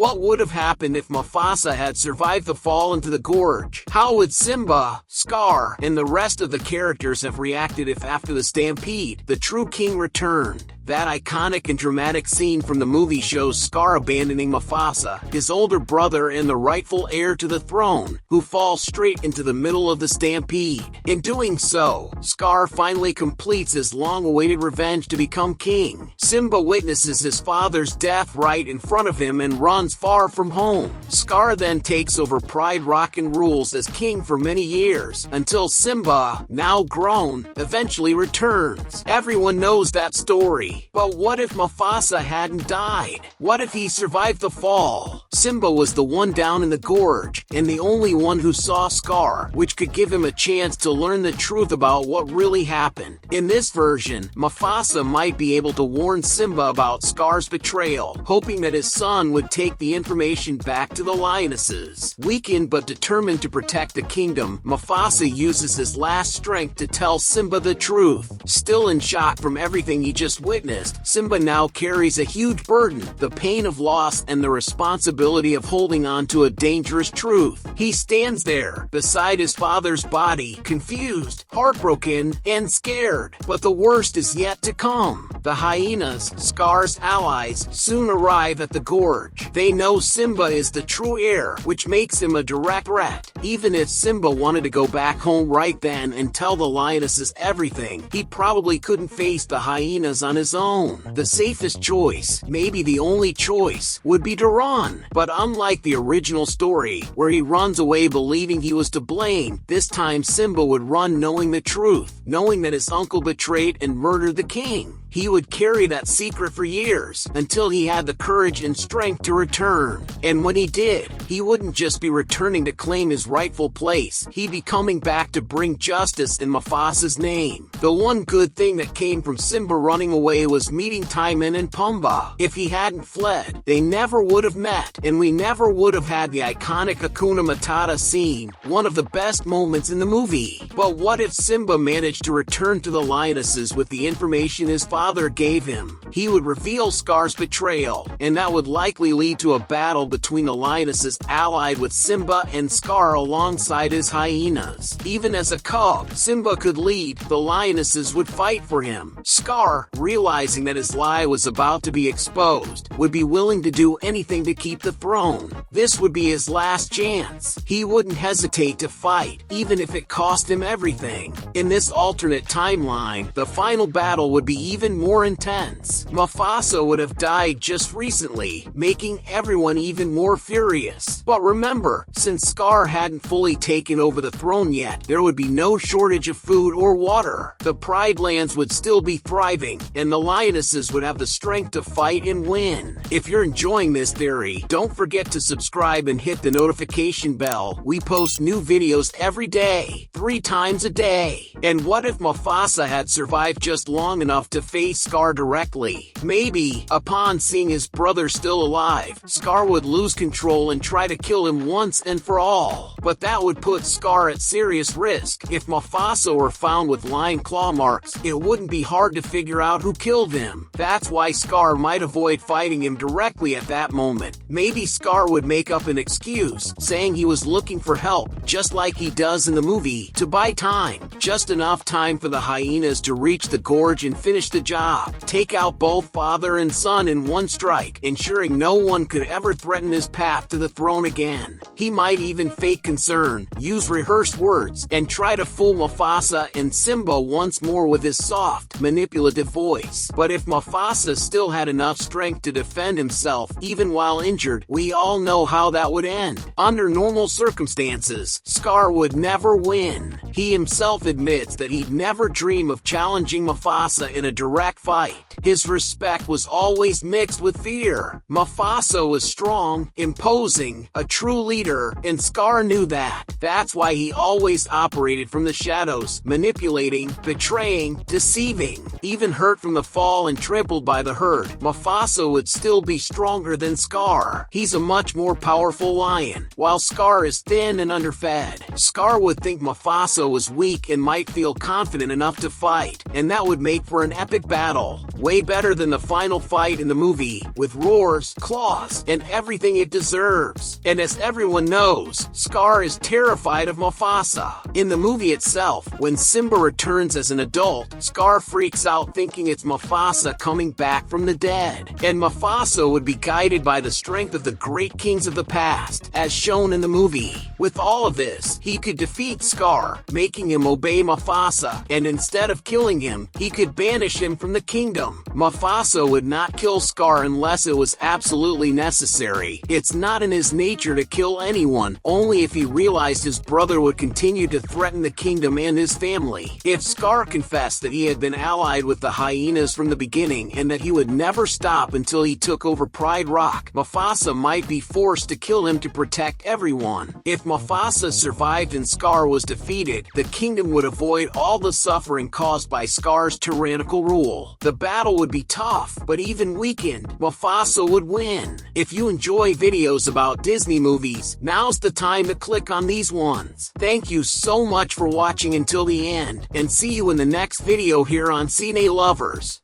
What would have happened if Mufasa had survived the fall into the gorge? How would Simba, Scar, and the rest of the characters have reacted if after the stampede, the true king returned? That iconic and dramatic scene from the movie shows Scar abandoning Mufasa, his older brother and the rightful heir to the throne, who falls straight into the middle of the stampede. In doing so, Scar finally completes his long-awaited revenge to become king. Simba witnesses his father's death right in front of him and runs far from home. Scar then takes over Pride Rock and rules as king for many years, until Simba, now grown, eventually returns. Everyone knows that story. But what if Mufasa hadn't died? What if he survived the fall? Simba was the one down in the gorge, and the only one who saw Scar, which could give him a chance to learn the truth about what really happened. In this version, Mufasa might be able to warn Simba about Scar's betrayal, hoping that his son would take the information back to the lionesses. Weakened but determined to protect the kingdom, Mufasa uses his last strength to tell Simba the truth. Still in shock from everything he just witnessed, Simba now carries a huge burden, the pain of loss and the responsibility of holding on to a dangerous truth. He stands there, beside his father's body, confused, heartbroken, and scared. But the worst is yet to come. The hyenas, Scar's allies, soon arrive at the gorge. They know Simba is the true heir, which makes him a direct threat. Even if Simba wanted to go back home right then and tell the lionesses everything, he probably couldn't face the hyenas on his own. The safest choice, maybe the only choice, would be to run. But unlike the original story, where he runs away believing he was to blame, this time Simba would run knowing the truth, knowing that his uncle betrayed and murdered the king. He would carry that secret for years, until he had the courage and strength to return. And when he did, he wouldn't just be returning to claim his rightful place, he'd be coming back to bring justice in Mufasa's name. The one good thing that came from Simba running away was meeting Timon and Pumbaa. If he hadn't fled, they never would have met, and we never would have had the iconic Hakuna Matata scene, one of the best moments in the movie. But what if Simba managed to return to the lionesses with the information his father gave him? He would reveal Scar's betrayal, and that would likely lead to a battle between the lionesses allied with Simba and Scar alongside his hyenas. Even as a cub, Simba could lead, the lionesses would fight for him. Scar, realizing that his lie was about to be exposed, would be willing to do anything to keep the throne. This would be his last chance. He wouldn't hesitate to fight, even if it cost him everything. In this alternate timeline, the final battle would be even more intense. Mufasa would have died just recently, making everyone even more furious. But remember, since Scar hadn't fully taken over the throne yet, there would be no shortage of food or water. The Pride Lands would still be thriving, and the lionesses would have the strength to fight and win. If you're enjoying this theory, don't forget to subscribe and hit the notification bell. We post new videos every day, 3 times a day. And what if Mufasa had survived just long enough to face Scar directly? Maybe, upon seeing his brother still alive, Scar would lose control and try to kill him once and for all. But that would put Scar at serious risk. If Mufasa were found with lion claw marks, it wouldn't be hard to figure out who killed him. That's why Scar might avoid fighting him directly at that moment. Maybe Scar would make up an excuse, saying he was looking for help, just like he does in the movie, to buy time. Just enough time for the hyenas to reach the gorge and finish the job. Take out both father and son in one strike, ensuring no one could ever threaten his path to the throne again. He might even fake concern, use rehearsed words, and try to fool Mufasa and Simba once more with his soft, manipulative voice. But if Mufasa still had enough strength to defend himself, even while injured, we all know how that would end. Under normal circumstances, Scar would never win. He himself admits that he'd never dream of challenging Mufasa in a direct fight. His respect was always mixed with fear. Mufasa was strong, imposing, king, a true leader, and Scar knew that. That's why he always operated from the shadows, manipulating, betraying, deceiving. Even hurt from the fall and trampled by the herd, Mufasa would still be stronger than Scar. He's a much more powerful lion, while Scar is thin and underfed. Scar would think Mufasa was weak and might feel confident enough to fight, and that would make for an epic battle. Way better than the final fight in the movie, with roars, claws, and everything it deserves. And as everyone knows, Scar is terrified of Mufasa. In the movie itself, when Simba returns as an adult, Scar freaks out thinking it's Mufasa coming back from the dead. And Mufasa would be guided by the strength of the great kings of the past, as shown in the movie. With all of this, he could defeat Scar, making him obey Mufasa, and instead of killing him, he could banish him from the kingdom. Mufasa would not kill Scar unless it was absolutely necessary. It's not in his nature to kill anyone, only if he realized his brother would continue to threaten the kingdom and his family. If Scar confessed that he had been allied with the hyenas from the beginning and that he would never stop until he took over Pride Rock, Mufasa might be forced to kill him to protect everyone. If Mufasa survived and Scar was defeated, the kingdom would avoid all the suffering caused by Scar's tyrannical rule. The battle would be tough, but even weakened, Mufasa would win. If you enjoy videos about Disney movies, now's the time to click on these ones. Thank you so much for watching until the end, and see you in the next video here on Cine Lovers.